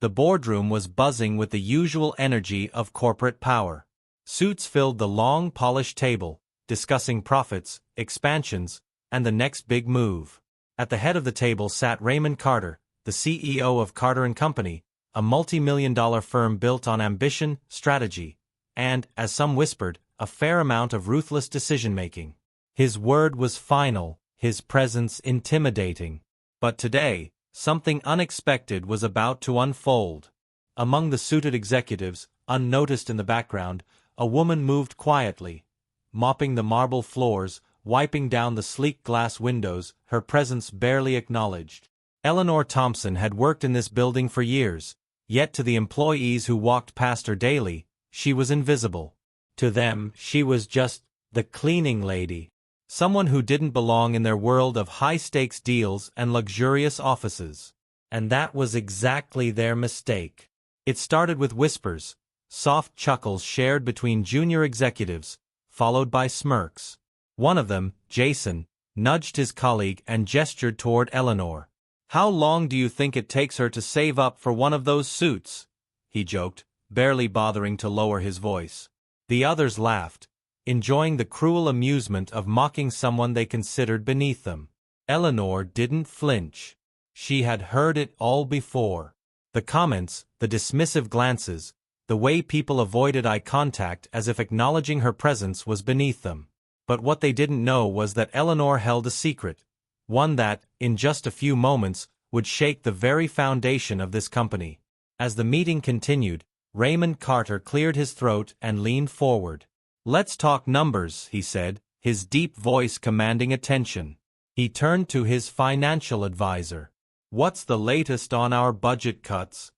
The boardroom was buzzing with the usual energy of corporate power. Suits filled the long, polished table, discussing profits, expansions, and the next big move. At the head of the table sat Raymond Carter, the CEO of Carter & Company, a multi-million-dollar firm built on ambition, strategy, and, as some whispered, a fair amount of ruthless decision-making. His word was final, his presence intimidating. But today, something unexpected was about to unfold. Among the suited executives, unnoticed in the background, a woman moved quietly, mopping the marble floors, wiping down the sleek glass windows, her presence barely acknowledged. Eleanor Thompson had worked in this building for years, yet to the employees who walked past her daily, she was invisible. To them, she was just the cleaning lady. Someone who didn't belong in their world of high-stakes deals and luxurious offices. And that was exactly their mistake. It started with whispers, soft chuckles shared between junior executives, followed by smirks. One of them, Jason, nudged his colleague and gestured toward Eleanor. "How long do you think it takes her to save up for one of those suits?" he joked, barely bothering to lower his voice. The others laughed, enjoying the cruel amusement of mocking someone they considered beneath them. Eleanor didn't flinch. She had heard it all before. The comments, the dismissive glances, the way people avoided eye contact as if acknowledging her presence was beneath them. But what they didn't know was that Eleanor held a secret, one that, in just a few moments, would shake the very foundation of this company. As the meeting continued, Raymond Carter cleared his throat and leaned forward. "Let's talk numbers," he said, his deep voice commanding attention. He turned to his financial advisor. "What's the latest on our budget cuts?"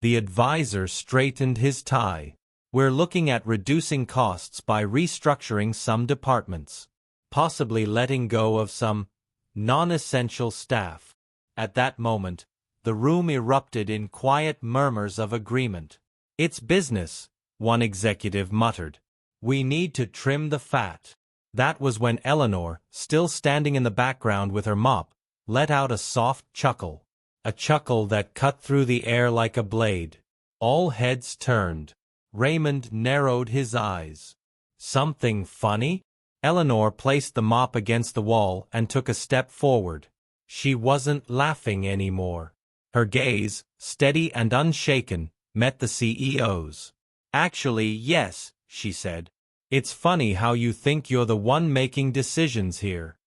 The advisor straightened his tie. "We're looking at reducing costs by restructuring some departments, possibly letting go of some non-essential staff." At that moment, the room erupted in quiet murmurs of agreement. "It's business," one executive muttered. "We need to trim the fat." That was when Eleanor, still standing in the background with her mop, let out a soft chuckle. A chuckle that cut through the air like a blade. All heads turned. Raymond narrowed his eyes. "Something funny?" Eleanor placed the mop against the wall and took a step forward. She wasn't laughing anymore. Her gaze, steady and unshaken, met the CEO's. "Actually, yes," she said. "It's funny how you think you're the one making decisions here."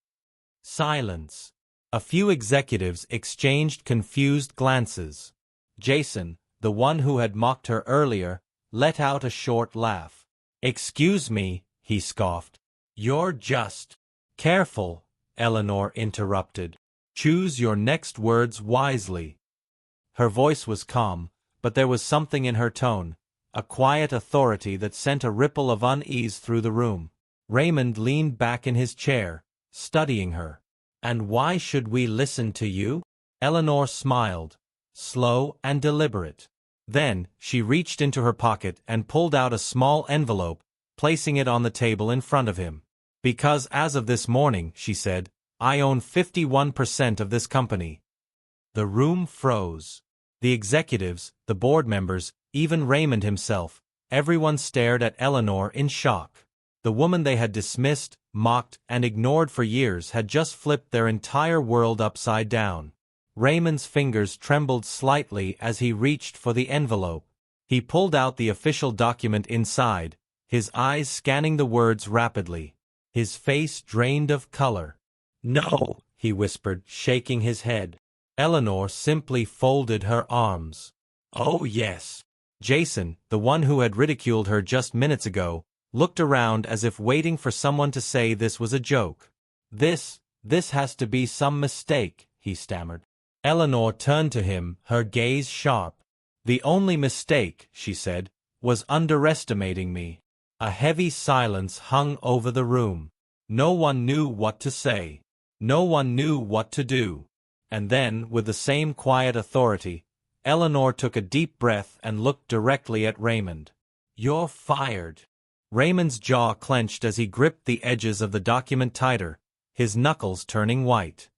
Silence. A few executives exchanged confused glances. Jason, the one who had mocked her earlier, let out a short laugh. "Excuse me," he scoffed. "You're just—" "Careful," Eleanor interrupted. "Choose your next words wisely." Her voice was calm, but there was something in her tone, a quiet authority that sent a ripple of unease through the room. Raymond leaned back in his chair, studying her. "And why should we listen to you?" Eleanor smiled, slow and deliberate. Then, she reached into her pocket and pulled out a small envelope, placing it on the table in front of him. "Because as of this morning," she said, "I own 51% of this company." The room froze. The executives, the board members, even Raymond himself, everyone stared at Eleanor in shock. The woman they had dismissed, mocked, and ignored for years had just flipped their entire world upside down. Raymond's fingers trembled slightly as he reached for the envelope. He pulled out the official document inside, his eyes scanning the words rapidly. His face drained of color. "No," he whispered, shaking his head. Eleanor simply folded her arms. "Oh yes." Jason, the one who had ridiculed her just minutes ago, looked around as if waiting for someone to say this was a joke. This has to be some mistake," he stammered. Eleanor turned to him, her gaze sharp. "The only mistake," she said, "was underestimating me." A heavy silence hung over the room. No one knew what to say. No one knew what to do. And then, with the same quiet authority, Eleanor took a deep breath and looked directly at Raymond. "You're fired." Raymond's jaw clenched as he gripped the edges of the document tighter, his knuckles turning white.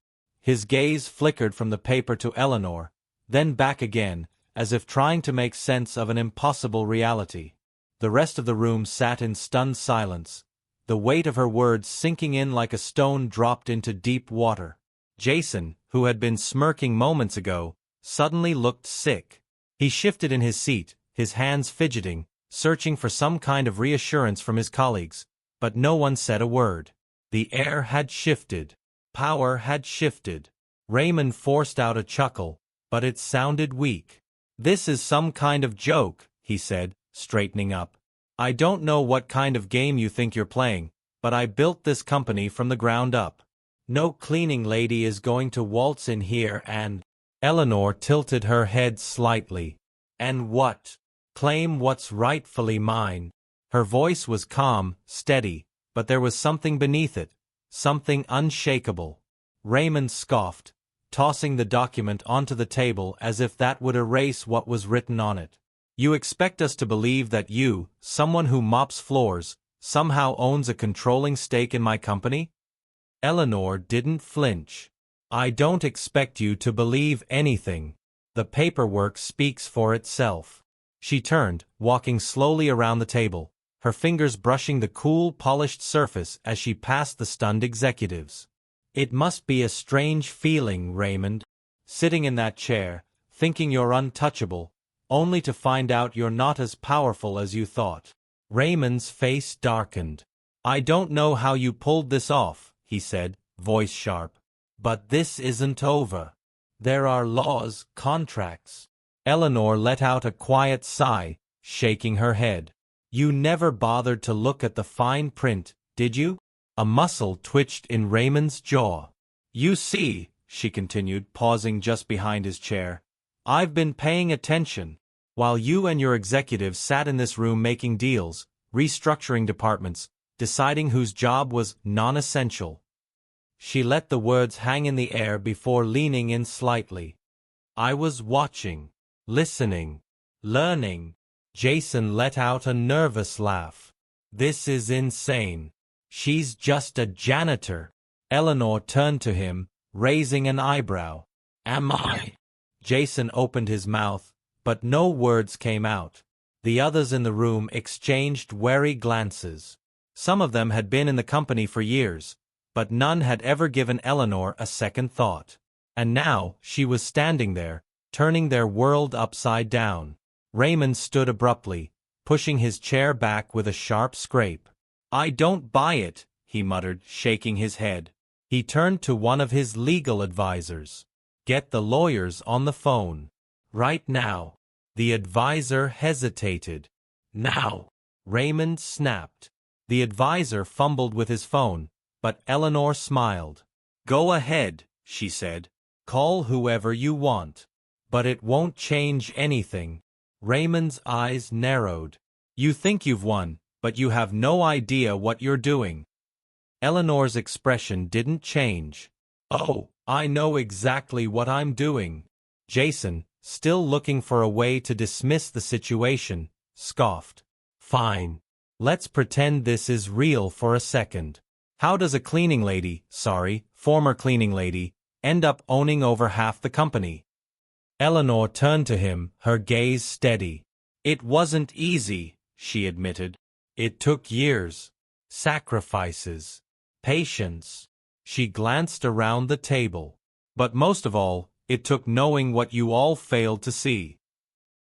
His gaze flickered from the paper to Eleanor, then back again, as if trying to make sense of an impossible reality. The rest of the room sat in stunned silence, the weight of her words sinking in like a stone dropped into deep water. Jason, who had been smirking moments ago, suddenly looked sick. He shifted in his seat, his hands fidgeting, searching for some kind of reassurance from his colleagues, but no one said a word. The air had shifted. Power had shifted. Raymond forced out a chuckle, but it sounded weak. "This is some kind of joke," he said, straightening up. "I don't know what kind of game you think you're playing, but I built this company from the ground up. No cleaning lady is going to waltz in here and—" Eleanor tilted her head slightly. "And what? Claim what's rightfully mine." Her voice was calm, steady, but there was something beneath it, something unshakable. Raymond scoffed, tossing the document onto the table as if that would erase what was written on it. "You expect us to believe that you, someone who mops floors, somehow owns a controlling stake in my company?" Eleanor didn't flinch. "I don't expect you to believe anything. The paperwork speaks for itself." She turned, walking slowly around the table, her fingers brushing the cool, polished surface as she passed the stunned executives. "It must be a strange feeling, Raymond, sitting in that chair, thinking you're untouchable, only to find out you're not as powerful as you thought." Raymond's face darkened. "I don't know how you pulled this off," he said, voice sharp. "But this isn't over. There are laws, contracts." Eleanor let out a quiet sigh, shaking her head. "You never bothered to look at the fine print, did you?" A muscle twitched in Raymond's jaw. "You see," she continued, pausing just behind his chair, "I've been paying attention. While you and your executives sat in this room making deals, restructuring departments, deciding whose job was non-essential." She let the words hang in the air before leaning in slightly. "I was watching, listening, learning." Jason let out a nervous laugh. "This is insane. She's just a janitor." Eleanor turned to him, raising an eyebrow. "Am I?" Jason opened his mouth, but no words came out. The others in the room exchanged wary glances. Some of them had been in the company for years, but none had ever given Eleanor a second thought. And now, she was standing there, turning their world upside down. Raymond stood abruptly, pushing his chair back with a sharp scrape. "I don't buy it," he muttered, shaking his head. He turned to one of his legal advisors. "Get the lawyers on the phone. Right now." The advisor hesitated. "Now," Raymond snapped. The advisor fumbled with his phone, but Eleanor smiled. "Go ahead," she said. "Call whoever you want. But it won't change anything." Raymond's eyes narrowed. "You think you've won, but you have no idea what you're doing." Eleanor's expression didn't change. "Oh, I know exactly what I'm doing." Jason, still looking for a way to dismiss the situation, scoffed. "Fine. Let's pretend this is real for a second. How does a former cleaning lady, end up owning over half the company?" Eleanor turned to him, her gaze steady. "It wasn't easy," she admitted. "It took years. Sacrifices. Patience." She glanced around the table. "But most of all, it took knowing what you all failed to see."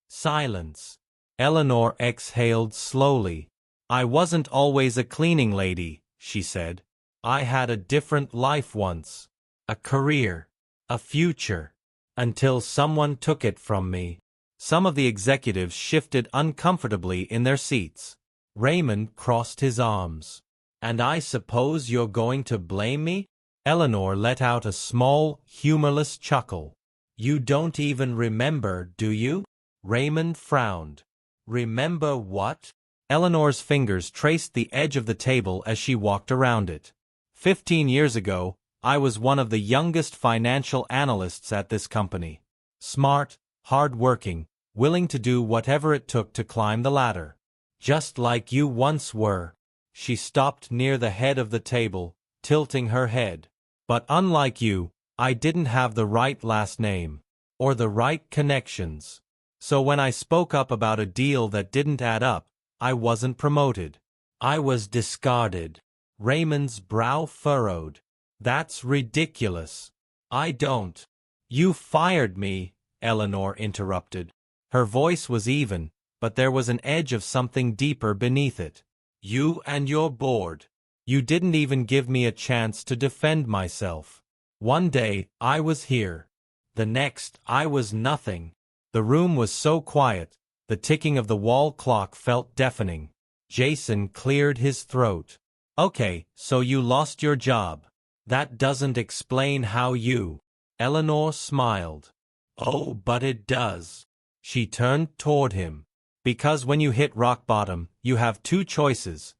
Silence. Eleanor exhaled slowly. "I wasn't always a cleaning lady," she said. "I had a different life once. A career. A future. Until someone took it from me." Some of the executives shifted uncomfortably in their seats. Raymond crossed his arms. "And I suppose you're going to blame me?" Eleanor let out a small, humorless chuckle. "You don't even remember, do you?" Raymond frowned. "Remember what?" Eleanor's fingers traced the edge of the table as she walked around it. 15 years ago, I was one of the youngest financial analysts at this company. Smart, hard-working, willing to do whatever it took to climb the ladder. Just like you once were." She stopped near the head of the table, tilting her head. "But unlike you, I didn't have the right last name. Or the right connections. So when I spoke up about a deal that didn't add up, I wasn't promoted. I was discarded. Raymond's brow furrowed. That's ridiculous. I don't. You fired me, Eleanor interrupted. Her voice was even, but there was an edge of something deeper beneath it. You and your board. You didn't even give me a chance to defend myself. One day, I was here. The next, I was nothing. The room was so quiet, the ticking of the wall clock felt deafening. Jason cleared his throat. Okay, so you lost your job. That doesn't explain how you... Eleanor smiled. Oh, but it does. She turned toward him. Because when you hit rock bottom, you have two choices.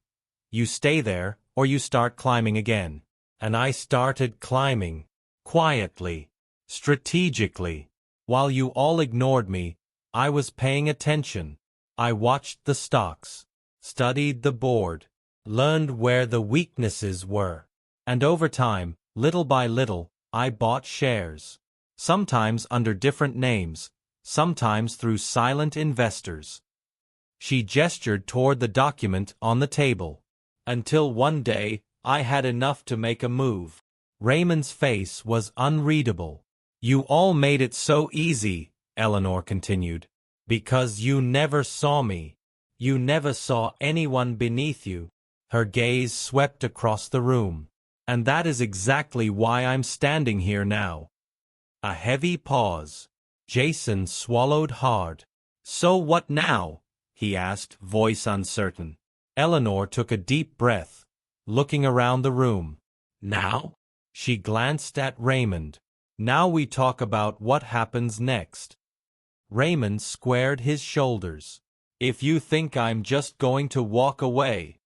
You stay there, or you start climbing again. And I started climbing. Quietly. Strategically. While you all ignored me, I was paying attention. I watched the stocks. Studied the board. Learned where the weaknesses were. And over time, little by little, I bought shares. Sometimes under different names, sometimes through silent investors. She gestured toward the document on the table. Until one day, I had enough to make a move. Raymond's face was unreadable. You all made it so easy, Eleanor continued. Because you never saw me. You never saw anyone beneath you. Her gaze swept across the room. And that is exactly why I'm standing here now. A heavy pause. Jason swallowed hard. So what now? He asked, voice uncertain. Eleanor took a deep breath, looking around the room. Now? She glanced at Raymond. Now we talk about what happens next. Raymond squared his shoulders. If you think I'm just going to walk away.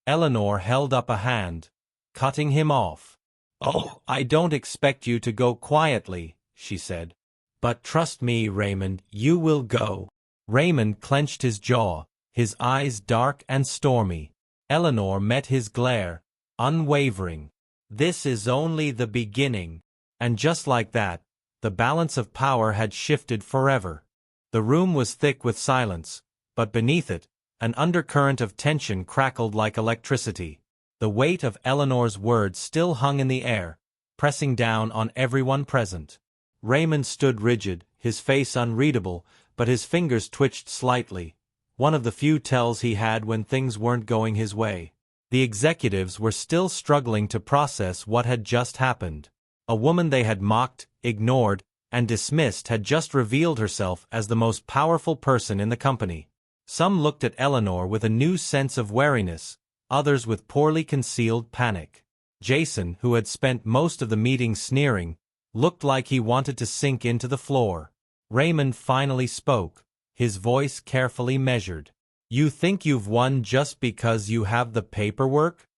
Eleanor held up a hand, cutting him off. Oh, I don't expect you to go quietly, she said. But trust me, Raymond, you will go. Raymond clenched his jaw, his eyes dark and stormy. Eleanor met his glare, unwavering. This is only the beginning. And just like that, the balance of power had shifted forever. The room was thick with silence, but beneath it, an undercurrent of tension crackled like electricity. The weight of Eleanor's words still hung in the air, pressing down on everyone present. Raymond stood rigid, his face unreadable, but his fingers twitched slightly, one of the few tells he had when things weren't going his way. The executives were still struggling to process what had just happened. A woman they had mocked, ignored, and dismissed had just revealed herself as the most powerful person in the company. Some looked at Eleanor with a new sense of wariness, others with poorly concealed panic. Jason, who had spent most of the meeting sneering, looked like he wanted to sink into the floor. Raymond finally spoke, his voice carefully measured. You think you've won just because you have the paperwork?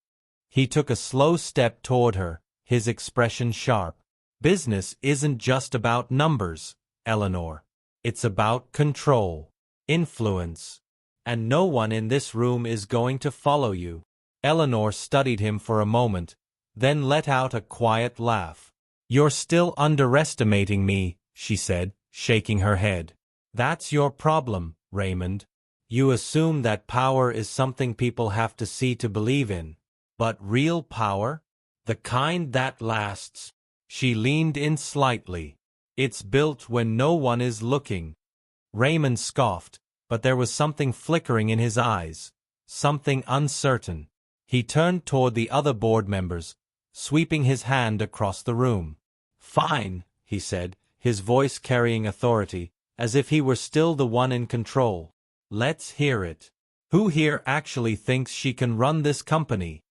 He took a slow step toward her, his expression sharp. Business isn't just about numbers, Eleanor. It's about control, influence. And no one in this room is going to follow you. Eleanor studied him for a moment, then let out a quiet laugh. You're still underestimating me, she said, shaking her head. That's your problem, Raymond. You assume that power is something people have to see to believe in. But real power? The kind that lasts. She leaned in slightly. It's built when no one is looking. Raymond scoffed, but there was something flickering in his eyes, something uncertain. He turned toward the other board members, sweeping his hand across the room. Fine, he said, his voice carrying authority, as if he were still the one in control. Let's hear it. Who here actually thinks she can run this company?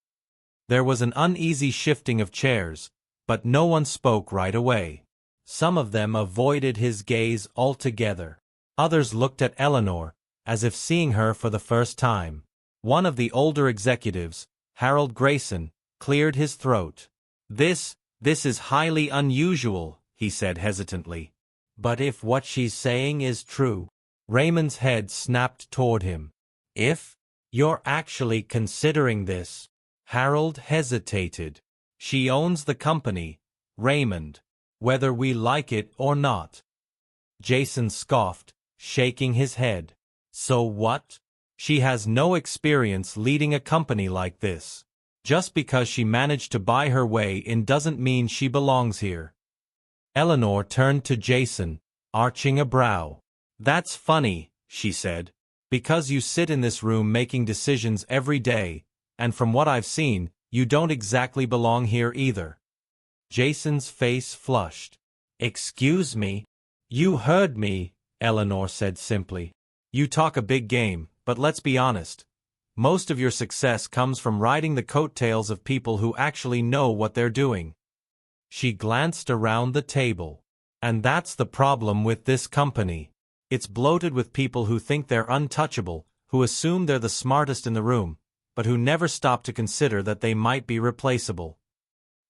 There was an uneasy shifting of chairs, but no one spoke right away. Some of them avoided his gaze altogether. Others looked at Eleanor, as if seeing her for the first time. One of the older executives, Harold Grayson, cleared his throat. This is highly unusual, he said hesitantly. But if what she's saying is true... Raymond's head snapped toward him. If you're actually considering this... Harold hesitated. She owns the company, Raymond, whether we like it or not. Jason scoffed, shaking his head. So what? She has no experience leading a company like this. Just because she managed to buy her way in doesn't mean she belongs here. Eleanor turned to Jason, arching a brow. That's funny, she said. Because you sit in this room making decisions every day, and from what I've seen, you don't exactly belong here either. Jason's face flushed. Excuse me? You heard me, Eleanor said simply. You talk a big game, but let's be honest. Most of your success comes from riding the coattails of people who actually know what they're doing. She glanced around the table. And that's the problem with this company. It's bloated with people who think they're untouchable, who assume they're the smartest in the room, but who never stop to consider that they might be replaceable.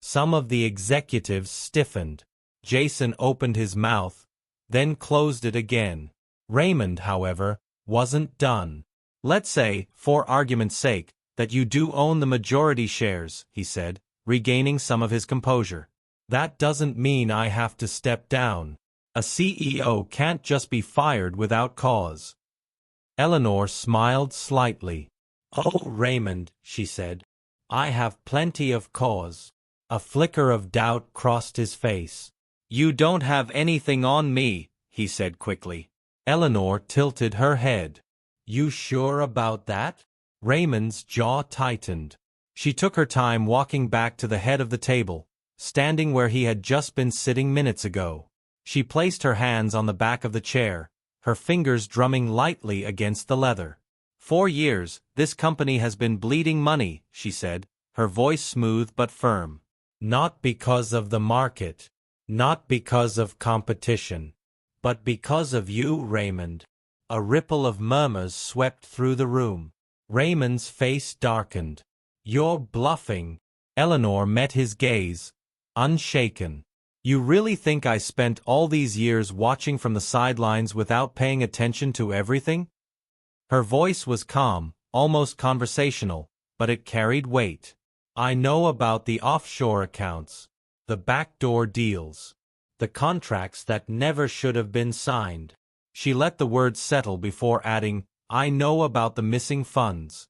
Some of the executives stiffened. Jason opened his mouth, then closed it again. Raymond, however, wasn't done. Let's say, for argument's sake, that you do own the majority shares, he said, regaining some of his composure. That doesn't mean I have to step down. A CEO can't just be fired without cause. Eleanor smiled slightly. Oh, Raymond, she said, I have plenty of cause. A flicker of doubt crossed his face. You don't have anything on me, he said quickly. Eleanor tilted her head. You sure about that? Raymond's jaw tightened. She took her time walking back to the head of the table, standing where he had just been sitting minutes ago. She placed her hands on the back of the chair, her fingers drumming lightly against the leather. 4 years, this company has been bleeding money, she said, her voice smooth but firm. Not because of the market, not because of competition, but because of you, Raymond. A ripple of murmurs swept through the room. Raymond's face darkened. You're bluffing. Eleanor met his gaze, unshaken. You really think I spent all these years watching from the sidelines without paying attention to everything? Her voice was calm, almost conversational, but it carried weight. I know about the offshore accounts, the backdoor deals, the contracts that never should have been signed. She let the words settle before adding, I know about the missing funds.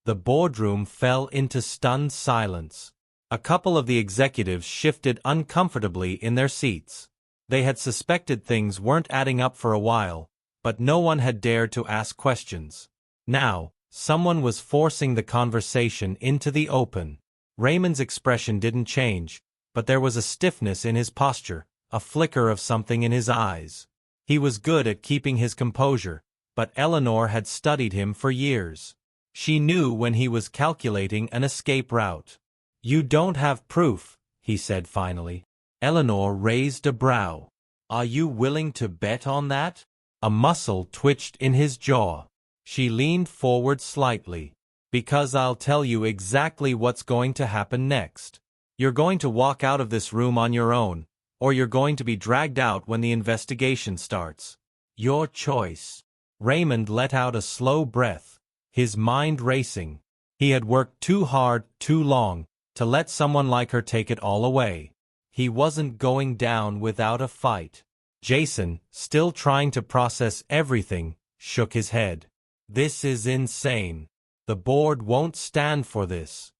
The boardroom fell into stunned silence. A couple of the executives shifted uncomfortably in their seats. They had suspected things weren't adding up for a while, but no one had dared to ask questions. Now, someone was forcing the conversation into the open. Raymond's expression didn't change, but there was a stiffness in his posture, a flicker of something in his eyes. He was good at keeping his composure, but Eleanor had studied him for years. She knew when he was calculating an escape route. You don't have proof, he said finally. Eleanor raised a brow. Are you willing to bet on that? A muscle twitched in his jaw. She leaned forward slightly. Because I'll tell you exactly what's going to happen next. You're going to walk out of this room on your own, or you're going to be dragged out when the investigation starts. Your choice. Raymond let out a slow breath, his mind racing. He had worked too hard, too long, to let someone like her take it all away. He wasn't going down without a fight. Jason, still trying to process everything, shook his head. This is insane. The board won't stand for this.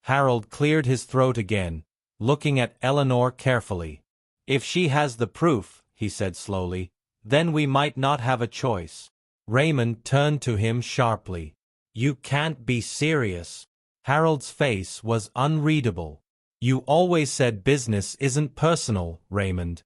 Harold cleared his throat again, looking at Eleanor carefully. If she has the proof, he said slowly, then we might not have a choice. Raymond turned to him sharply. You can't be serious. Harold's face was unreadable. You always said business isn't personal, Raymond.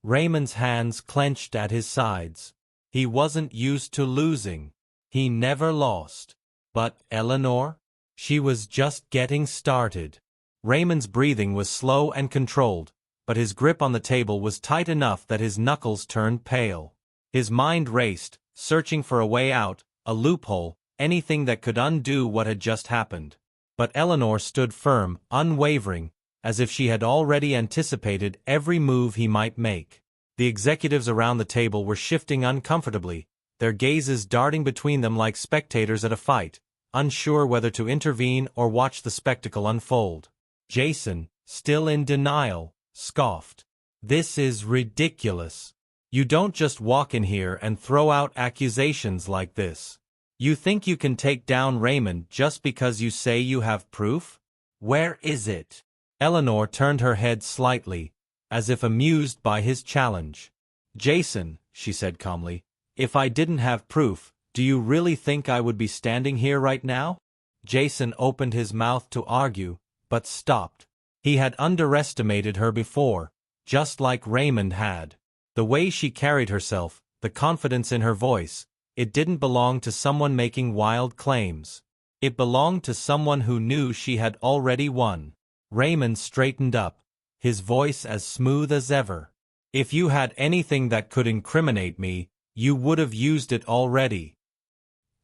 Raymond's hands clenched at his sides. He wasn't used to losing. He never lost. But Eleanor? She was just getting started. Raymond's breathing was slow and controlled, but his grip on the table was tight enough that his knuckles turned pale. His mind raced, searching for a way out, a loophole, anything that could undo what had just happened. But Eleanor stood firm, unwavering, as if she had already anticipated every move he might make. The executives around the table were shifting uncomfortably, their gazes darting between them like spectators at a fight, unsure whether to intervene or watch the spectacle unfold. Jason, still in denial, scoffed. This is ridiculous. You don't just walk in here and throw out accusations like this. You think you can take down Raymond just because you say you have proof? Where is it? Eleanor turned her head slightly, as if amused by his challenge. Jason, she said calmly, if I didn't have proof, do you really think I would be standing here right now? Jason opened his mouth to argue, but stopped. He had underestimated her before, just like Raymond had. The way she carried herself, the confidence in her voice, it didn't belong to someone making wild claims. It belonged to someone who knew she had already won. Raymond straightened up, his voice as smooth as ever. If you had anything that could incriminate me, you would have used it already.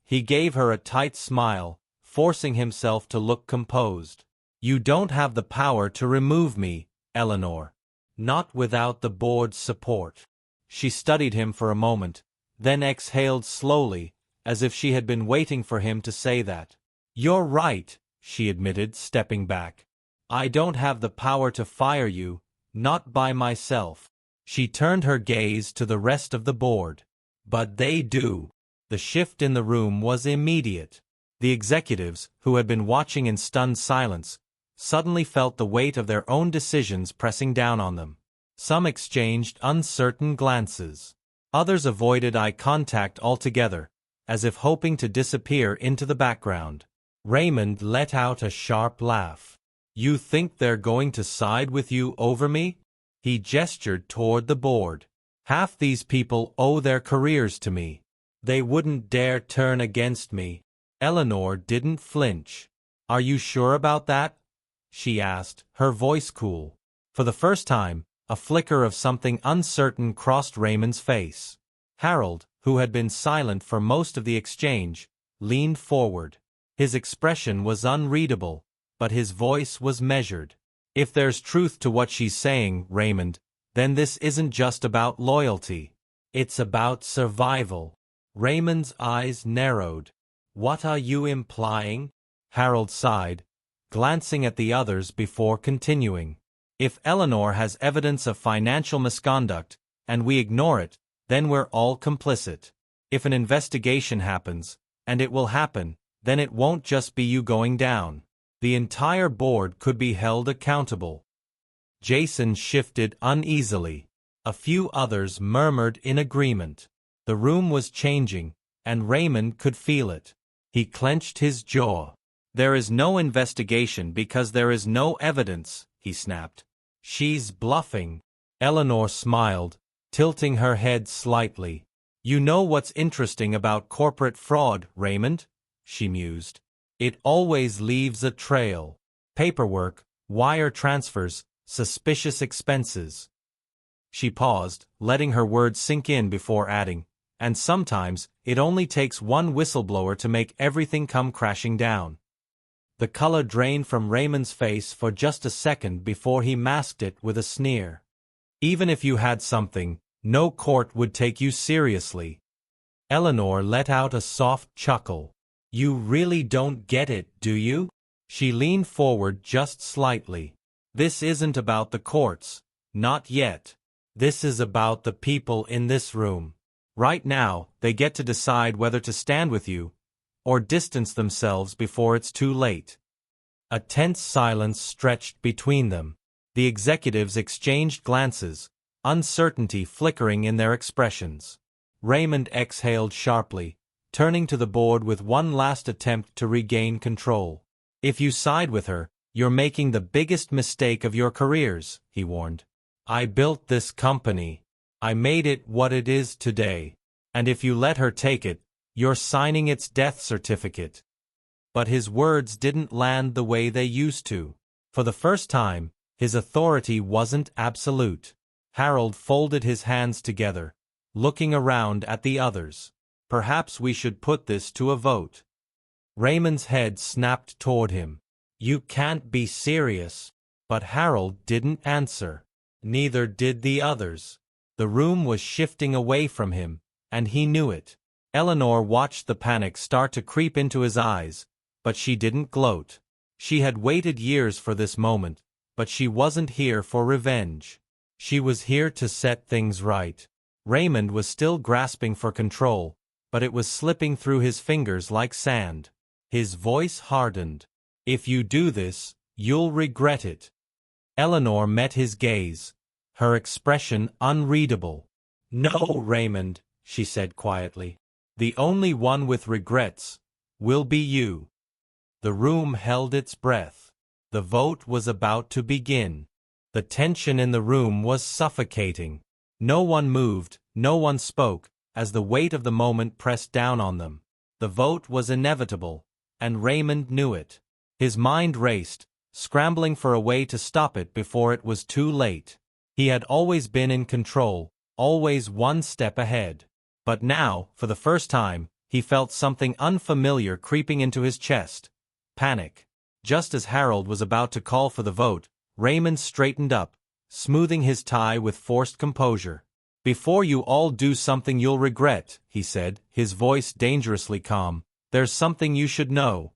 He gave her a tight smile, forcing himself to look composed. You don't have the power to remove me, Eleanor. Not without the board's support. She studied him for a moment, then exhaled slowly, as if she had been waiting for him to say that. You're right, she admitted, stepping back. I don't have the power to fire you, not by myself. She turned her gaze to the rest of the board. But they do. The shift in the room was immediate. The executives, who had been watching in stunned silence, suddenly felt the weight of their own decisions pressing down on them. Some exchanged uncertain glances. Others avoided eye contact altogether, as if hoping to disappear into the background. Raymond let out a sharp laugh. You think they're going to side with you over me? He gestured toward the board. Half these people owe their careers to me. They wouldn't dare turn against me. Eleanor didn't flinch. Are you sure about that? She asked, her voice cool. For the first time, a flicker of something uncertain crossed Raymond's face. Harold, who had been silent for most of the exchange, leaned forward. His expression was unreadable, but his voice was measured. If there's truth to what she's saying, Raymond, then this isn't just about loyalty. It's about survival. Raymond's eyes narrowed. What are you implying? Harold sighed, glancing at the others before continuing. If Eleanor has evidence of financial misconduct, and we ignore it, then we're all complicit. If an investigation happens, and it will happen, then it won't just be you going down. The entire board could be held accountable. Jason shifted uneasily. A few others murmured in agreement. The room was changing, and Raymond could feel it. He clenched his jaw. There is no investigation because there is no evidence, he snapped. She's bluffing. Eleanor smiled, tilting her head slightly. You know what's interesting about corporate fraud, Raymond? She mused. It always leaves a trail. Paperwork, wire transfers, suspicious expenses. She paused, letting her words sink in before adding, and sometimes, it only takes one whistleblower to make everything come crashing down. The color drained from Raymond's face for just a second before he masked it with a sneer. Even if you had something, no court would take you seriously. Eleanor let out a soft chuckle. You really don't get it, do you? She leaned forward just slightly. This isn't about the courts. Not yet. This is about the people in this room. Right now, they get to decide whether to stand with you, or distance themselves before it's too late. A tense silence stretched between them. The executives exchanged glances, uncertainty flickering in their expressions. Raymond exhaled sharply, turning to the board with one last attempt to regain control. If you side with her, you're making the biggest mistake of your careers, he warned. I built this company. I made it what it is today. And if you let her take it, you're signing its death certificate. But his words didn't land the way they used to. For the first time, his authority wasn't absolute. Harold folded his hands together, looking around at the others. Perhaps we should put this to a vote. Raymond's head snapped toward him. You can't be serious. But Harold didn't answer. Neither did the others. The room was shifting away from him, and he knew it. Eleanor watched the panic start to creep into his eyes, but she didn't gloat. She had waited years for this moment, but she wasn't here for revenge. She was here to set things right. Raymond was still grasping for control, but it was slipping through his fingers like sand. His voice hardened. "If you do this, you'll regret it." Eleanor met his gaze, her expression unreadable. "No, Raymond," she said quietly. "The only one with regrets will be you." The room held its breath. The vote was about to begin. The tension in the room was suffocating. No one moved, no one spoke, as the weight of the moment pressed down on them. The vote was inevitable, and Raymond knew it. His mind raced, scrambling for a way to stop it before it was too late. He had always been in control, always one step ahead. But now, for the first time, he felt something unfamiliar creeping into his chest. Panic. Just as Harold was about to call for the vote, Raymond straightened up, smoothing his tie with forced composure. "Before you all do something you'll regret," he said, his voice dangerously calm, "there's something you should know."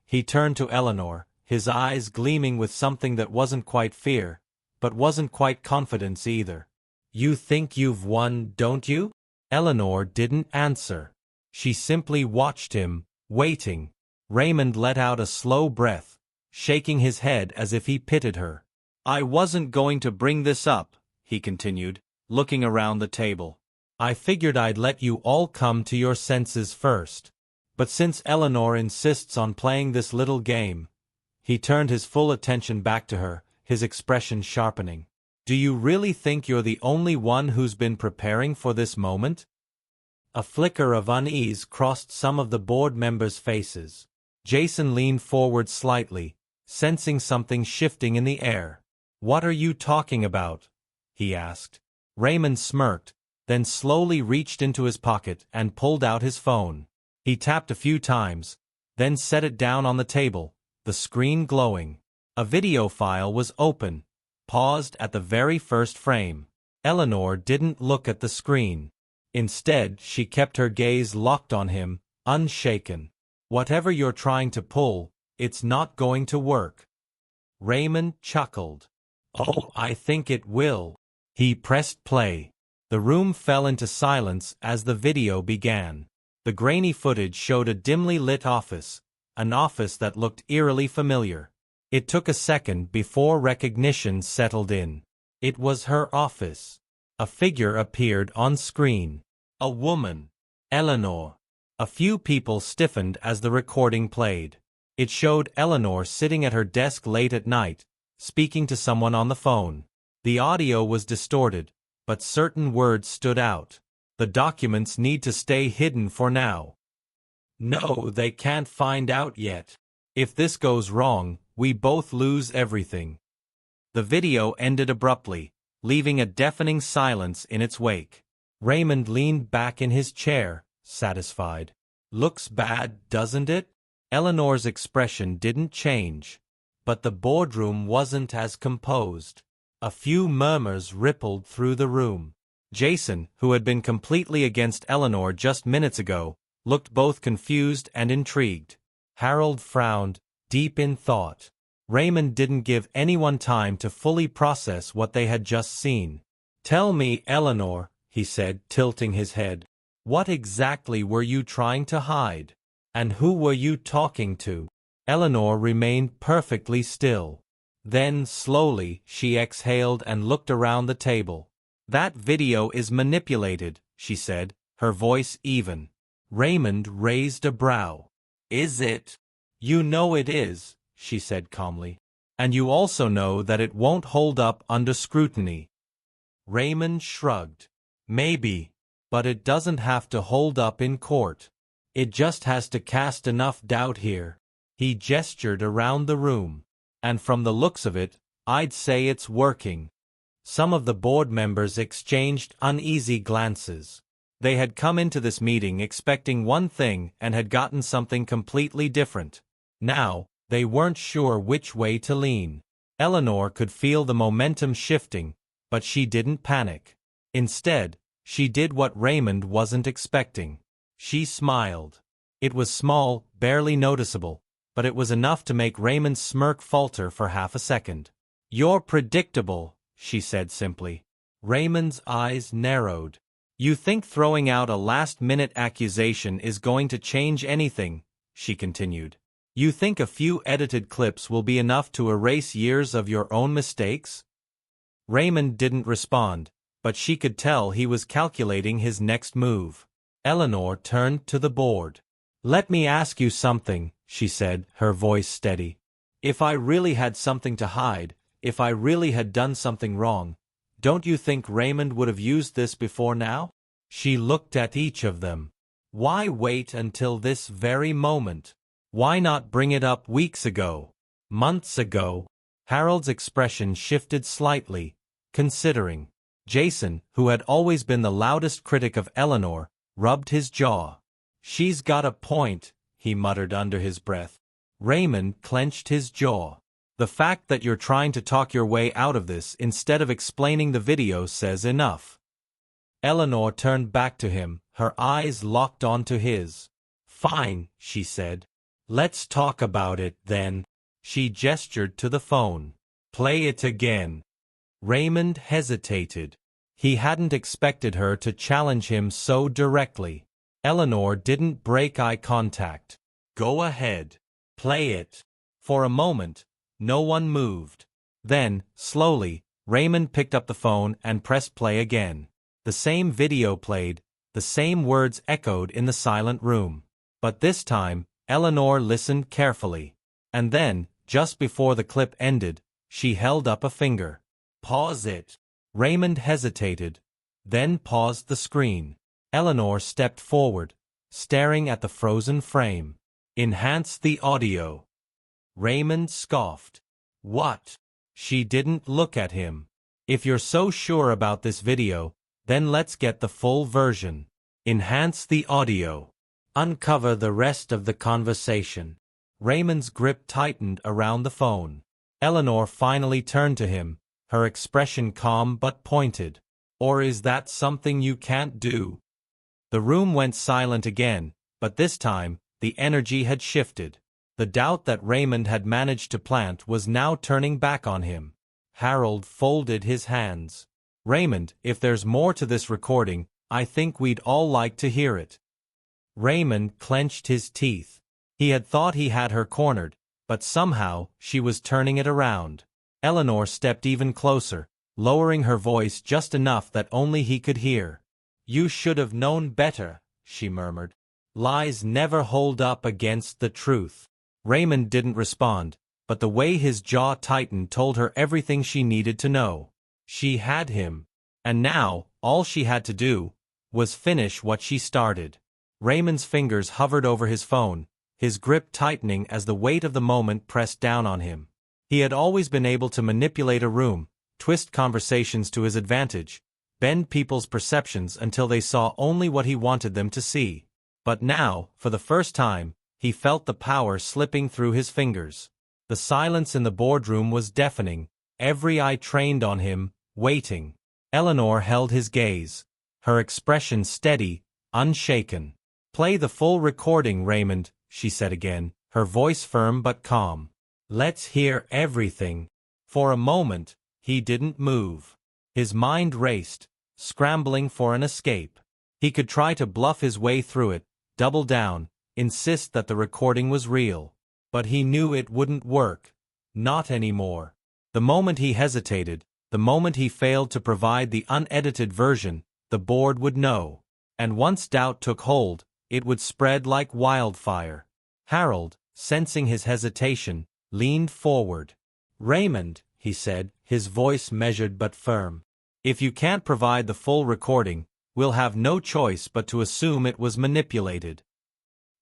He turned to Eleanor, his eyes gleaming with something that wasn't quite fear, but wasn't quite confidence either. "You think you've won, don't you?" Eleanor didn't answer. She simply watched him, waiting. Raymond let out a slow breath, shaking his head as if he pitied her. "I wasn't going to bring this up," he continued, looking around the table. "I figured I'd let you all come to your senses first. But since Eleanor insists on playing this little game," he turned his full attention back to her, his expression sharpening. "Do you really think you're the only one who's been preparing for this moment?" A flicker of unease crossed some of the board members' faces. Jason leaned forward slightly, sensing something shifting in the air. "What are you talking about?" he asked. Raymond smirked, then slowly reached into his pocket and pulled out his phone. He tapped a few times, then set it down on the table, the screen glowing. A video file was open, paused at the very first frame. Eleanor didn't look at the screen. Instead, she kept her gaze locked on him, unshaken. "Whatever you're trying to pull, it's not going to work." Raymond chuckled. "Oh, I think it will." He pressed play. The room fell into silence as the video began. The grainy footage showed a dimly lit office, an office that looked eerily familiar. It took a second before recognition settled in. It was her office. A figure appeared on screen. A woman. Eleanor. A few people stiffened as the recording played. It showed Eleanor sitting at her desk late at night, speaking to someone on the phone. The audio was distorted, but certain words stood out. "The documents need to stay hidden for now." "No, they can't find out yet. If this goes wrong, we both lose everything." The video ended abruptly, leaving a deafening silence in its wake. Raymond leaned back in his chair, satisfied. "Looks bad, doesn't it?" Eleanor's expression didn't change. But the boardroom wasn't as composed. A few murmurs rippled through the room. Jason, who had been completely against Eleanor just minutes ago, looked both confused and intrigued. Harold frowned, deep in thought. Raymond didn't give anyone time to fully process what they had just seen. "Tell me, Eleanor," he said, tilting his head. "What exactly were you trying to hide? And who were you talking to?" Eleanor remained perfectly still. Then, slowly, she exhaled and looked around the table. "That video is manipulated," she said, her voice even. Raymond raised a brow. "Is it?" "You know it is," she said calmly. "And you also know that it won't hold up under scrutiny." Raymond shrugged. "Maybe. But it doesn't have to hold up in court. It just has to cast enough doubt here." He gestured around the room. "And from the looks of it, I'd say it's working." Some of the board members exchanged uneasy glances. They had come into this meeting expecting one thing and had gotten something completely different. Now, they weren't sure which way to lean. Eleanor could feel the momentum shifting, but she didn't panic. Instead, she did what Raymond wasn't expecting. She smiled. It was small, barely noticeable, but it was enough to make Raymond's smirk falter for half a second. "You're predictable," she said simply. Raymond's eyes narrowed. You think throwing out a last-minute accusation is going to change anything, she continued. You think a few edited clips will be enough to erase years of your own mistakes? Raymond didn't respond, but she could tell he was calculating his next move. Eleanor turned to the board. Let me ask you something, she said, her voice steady. If I really had something to hide, if I really had done something wrong, don't you think Raymond would have used this before now? She looked at each of them. Why wait until this very moment? Why not bring it up weeks ago? Months ago? Harold's expression shifted slightly, considering. Jason, who had always been the loudest critic of Eleanor, rubbed his jaw. She's got a point, he muttered under his breath. Raymond clenched his jaw. The fact that you're trying to talk your way out of this instead of explaining the video says enough. Eleanor turned back to him, her eyes locked onto his. Fine, she said. Let's talk about it, then. She gestured to the phone. Play it again. Raymond hesitated. He hadn't expected her to challenge him so directly. Eleanor didn't break eye contact. Go ahead. Play it. For a moment, no one moved. Then, slowly, Raymond picked up the phone and pressed play again. The same video played, the same words echoed in the silent room. But this time, Eleanor listened carefully. And then, just before the clip ended, she held up a finger. Pause it. Raymond hesitated, then paused the screen. Eleanor stepped forward, staring at the frozen frame. Enhance the audio. Raymond scoffed. What? She didn't look at him. If you're so sure about this video, then let's get the full version. Enhance the audio. Uncover the rest of the conversation. Raymond's grip tightened around the phone. Eleanor finally turned to him, her expression calm but pointed. Or is that something you can't do? The room went silent again, but this time, the energy had shifted. The doubt that Raymond had managed to plant was now turning back on him. Harold folded his hands. Raymond, if there's more to this recording, I think we'd all like to hear it. Raymond clenched his teeth. He had thought he had her cornered, but somehow, she was turning it around. Eleanor stepped even closer, lowering her voice just enough that only he could hear. You should have known better, she murmured. Lies never hold up against the truth. Raymond didn't respond, but the way his jaw tightened told her everything she needed to know. She had him. And now, all she had to do was finish what she started. Raymond's fingers hovered over his phone, his grip tightening as the weight of the moment pressed down on him. He had always been able to manipulate a room, twist conversations to his advantage, bend people's perceptions until they saw only what he wanted them to see. But now, for the first time, he felt the power slipping through his fingers. The silence in the boardroom was deafening, every eye trained on him, waiting. Eleanor held his gaze, her expression steady, unshaken. Play the full recording, Raymond, she said again, her voice firm but calm. Let's hear everything. For a moment, he didn't move. His mind raced, scrambling for an escape. He could try to bluff his way through it, double down, insist that the recording was real. But he knew it wouldn't work. Not anymore. The moment he hesitated, the moment he failed to provide the unedited version, the board would know. And once doubt took hold, it would spread like wildfire. Harold, sensing his hesitation, leaned forward. Raymond, he said, his voice measured but firm. If you can't provide the full recording, we'll have no choice but to assume it was manipulated.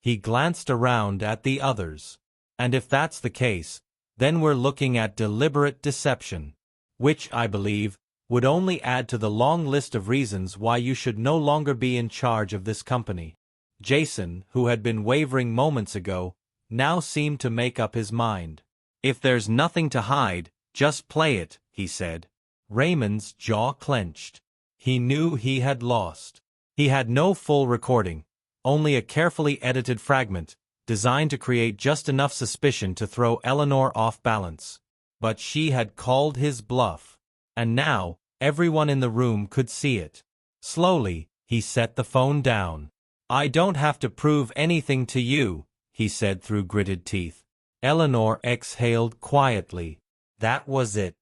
He glanced around at the others. And if that's the case, then we're looking at deliberate deception. Which, I believe, would only add to the long list of reasons why you should no longer be in charge of this company. Jason, who had been wavering moments ago, now seemed to make up his mind. If there's nothing to hide, just play it, he said. Raymond's jaw clenched. He knew he had lost. He had no full recording, only a carefully edited fragment, designed to create just enough suspicion to throw Eleanor off balance. But she had called his bluff. And now, Everyone in the room could see it. Slowly, he set the phone down. "I don't have to prove anything to you," he said through gritted teeth. Eleanor exhaled quietly. That was it.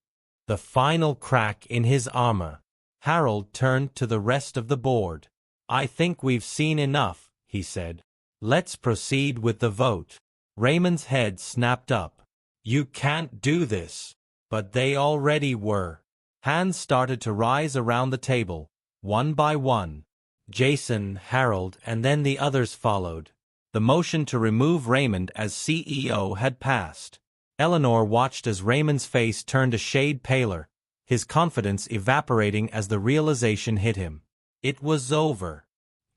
The final crack in his armor. Harold turned to the rest of the board. "I think we've seen enough," he said. "Let's proceed with the vote." Raymond's head snapped up. "You can't do this." But they already were. Hands started to rise around the table, one by one. Jason, Harold, and then the others followed. The motion to remove Raymond as CEO had passed. Eleanor watched as Raymond's face turned a shade paler, his confidence evaporating as the realization hit him. It was over.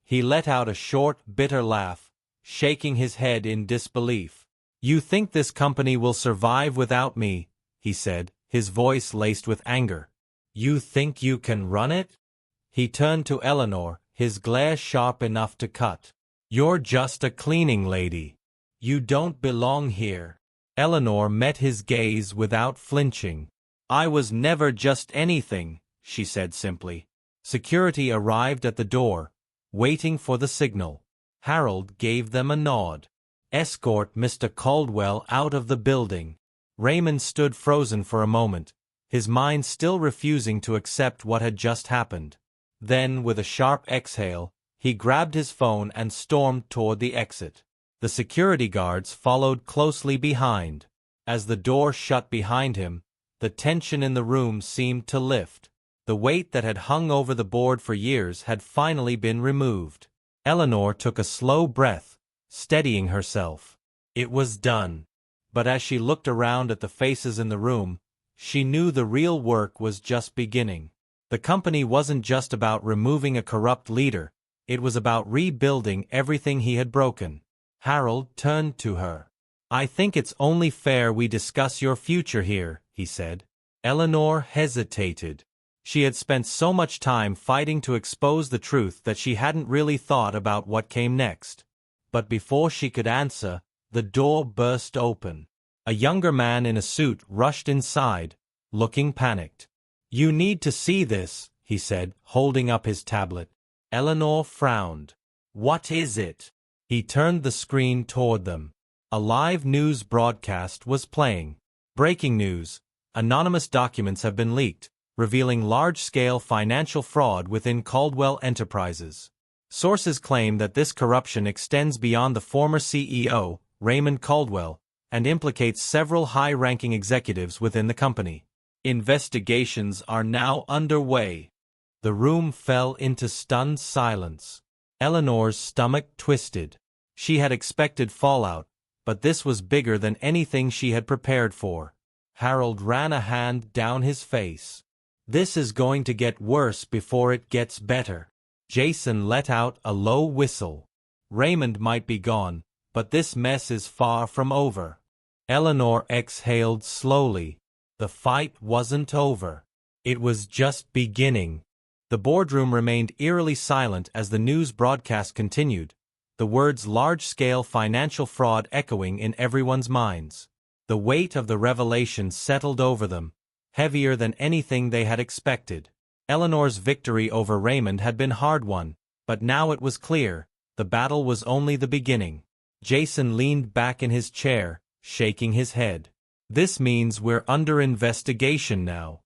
He let out a short, bitter laugh, shaking his head in disbelief. "You think this company will survive without me?" he said, his voice laced with anger. "You think you can run it?" He turned to Eleanor, his glare sharp enough to cut. "You're just a cleaning lady. You don't belong here." Eleanor met his gaze without flinching. "I was never just anything," she said simply. Security arrived at the door, waiting for the signal. Harold gave them a nod. "Escort Mr. Caldwell out of the building." Raymond stood frozen for a moment, his mind still refusing to accept what had just happened. Then, with a sharp exhale, he grabbed his phone and stormed toward the exit. The security guards followed closely behind. As the door shut behind him, the tension in the room seemed to lift. The weight that had hung over the board for years had finally been removed. Eleanor took a slow breath, steadying herself. It was done. But as she looked around at the faces in the room, she knew the real work was just beginning. The company wasn't just about removing a corrupt leader, it was about rebuilding everything he had broken. Harold turned to her. "I think it's only fair we discuss your future here," he said. Eleanor hesitated. She had spent so much time fighting to expose the truth that she hadn't really thought about what came next. But before she could answer, the door burst open. A younger man in a suit rushed inside, looking panicked. "You need to see this," he said, holding up his tablet. Eleanor frowned. "What is it?" He turned the screen toward them. A live news broadcast was playing. "Breaking news. Anonymous documents have been leaked, revealing large-scale financial fraud within Caldwell Enterprises. Sources claim that this corruption extends beyond the former CEO, Raymond Caldwell, and implicates several high-ranking executives within the company. Investigations are now underway." The room fell into stunned silence. Eleanor's stomach twisted. She had expected fallout, but this was bigger than anything she had prepared for. Harold ran a hand down his face. "This is going to get worse before it gets better." Jason let out a low whistle. "Raymond might be gone, but this mess is far from over." Eleanor exhaled slowly. The fight wasn't over. It was just beginning. The boardroom remained eerily silent as the news broadcast continued, the words large-scale financial fraud echoing in everyone's minds. The weight of the revelation settled over them, heavier than anything they had expected. Eleanor's victory over Raymond had been hard-won, but now it was clear, the battle was only the beginning. Jason leaned back in his chair, shaking his head. "This means we're under investigation now."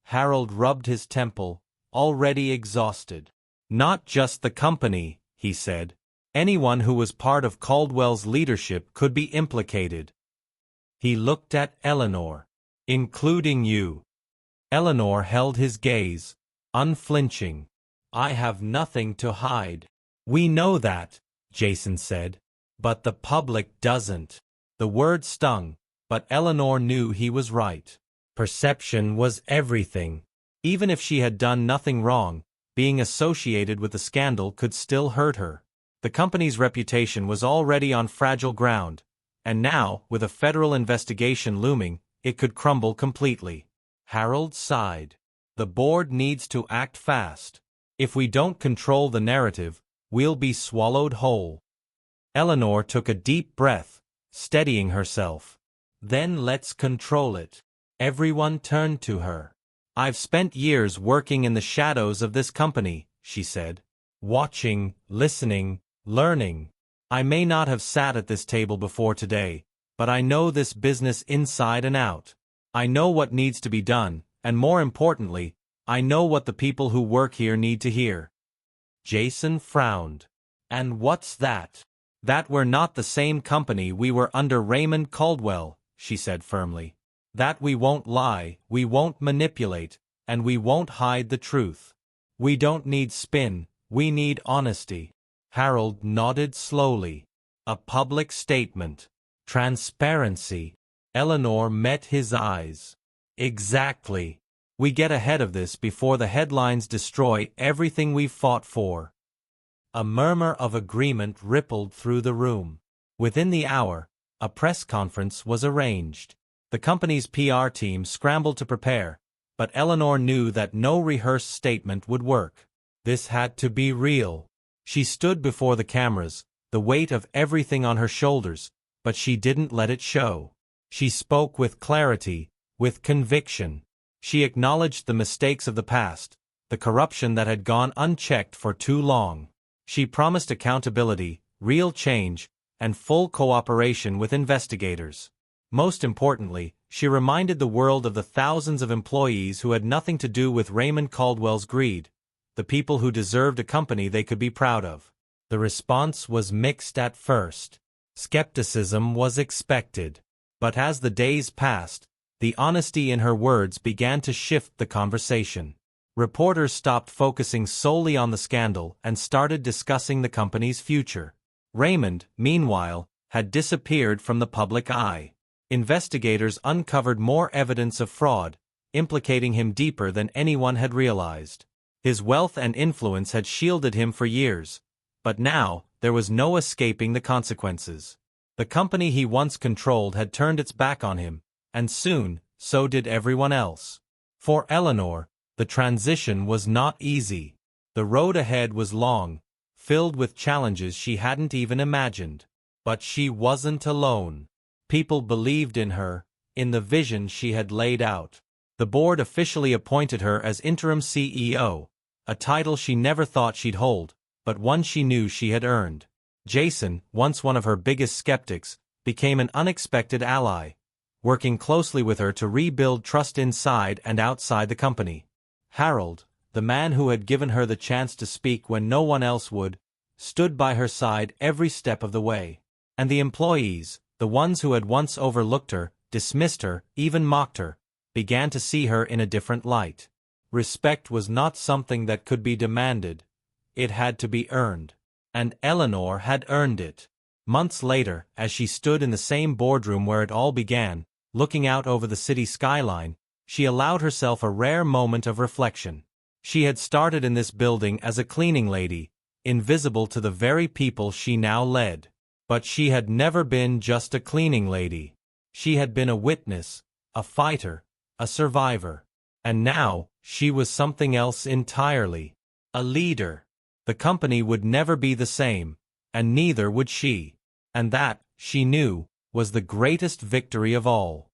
Harold rubbed his temple, already exhausted. "Not just the company," he said. "Anyone who was part of Caldwell's leadership could be implicated." He looked at Eleanor. "Including you." Eleanor held his gaze, unflinching. "I have nothing to hide." "We know that," Jason said. "But the public doesn't." The word stung, but Eleanor knew he was right. Perception was everything. Even if she had done nothing wrong, being associated with the scandal could still hurt her. The company's reputation was already on fragile ground, and now, with a federal investigation looming, it could crumble completely. Harold sighed. "The board needs to act fast. If we don't control the narrative, we'll be swallowed whole." Eleanor took a deep breath, steadying herself. "Then let's control it." Everyone turned to her. I've spent years working in the shadows of this company, she said. Watching, listening, learning. I may not have sat at this table before today, but I know this business inside and out. I know what needs to be done, and more importantly, I know what the people who work here need to hear. Jason frowned. And what's that? That we're not the same company we were under Raymond Caldwell, she said firmly. That we won't lie, we won't manipulate, and we won't hide the truth. We don't need spin, we need honesty. Harold nodded slowly. A public statement. Transparency. Eleanor met his eyes. Exactly. We get ahead of this before the headlines destroy everything we've fought for. A murmur of agreement rippled through the room. Within the hour, a press conference was arranged. The company's PR team scrambled to prepare, but Eleanor knew that no rehearsed statement would work. This had to be real. She stood before the cameras, the weight of everything on her shoulders, but she didn't let it show. She spoke with clarity, with conviction. She acknowledged the mistakes of the past, the corruption that had gone unchecked for too long. She promised accountability, real change, and full cooperation with investigators. Most importantly, she reminded the world of the thousands of employees who had nothing to do with Raymond Caldwell's greed, the people who deserved a company they could be proud of. The response was mixed at first. Skepticism was expected. But as the days passed, the honesty in her words began to shift the conversation. Reporters stopped focusing solely on the scandal and started discussing the company's future. Raymond, meanwhile, had disappeared from the public eye. Investigators uncovered more evidence of fraud, implicating him deeper than anyone had realized. His wealth and influence had shielded him for years, but now there was no escaping the consequences. The company he once controlled had turned its back on him, and soon, so did everyone else. For Eleanor, the transition was not easy. The road ahead was long, filled with challenges she hadn't even imagined. But she wasn't alone. People believed in her, in the vision she had laid out. The board officially appointed her as interim CEO, a title she never thought she'd hold, but one she knew she had earned. Jason, once one of her biggest skeptics, became an unexpected ally, working closely with her to rebuild trust inside and outside the company. Harold, the man who had given her the chance to speak when no one else would, stood by her side every step of the way. And the employees, the ones who had once overlooked her, dismissed her, even mocked her, began to see her in a different light. Respect was not something that could be demanded. It had to be earned. And Eleanor had earned it. Months later, as she stood in the same boardroom where it all began, looking out over the city skyline, she allowed herself a rare moment of reflection. She had started in this building as a cleaning lady, invisible to the very people she now led. But she had never been just a cleaning lady. She had been a witness, a fighter, a survivor. And now, she was something else entirely. A leader. The company would never be the same, and neither would she. And that, she knew, was the greatest victory of all.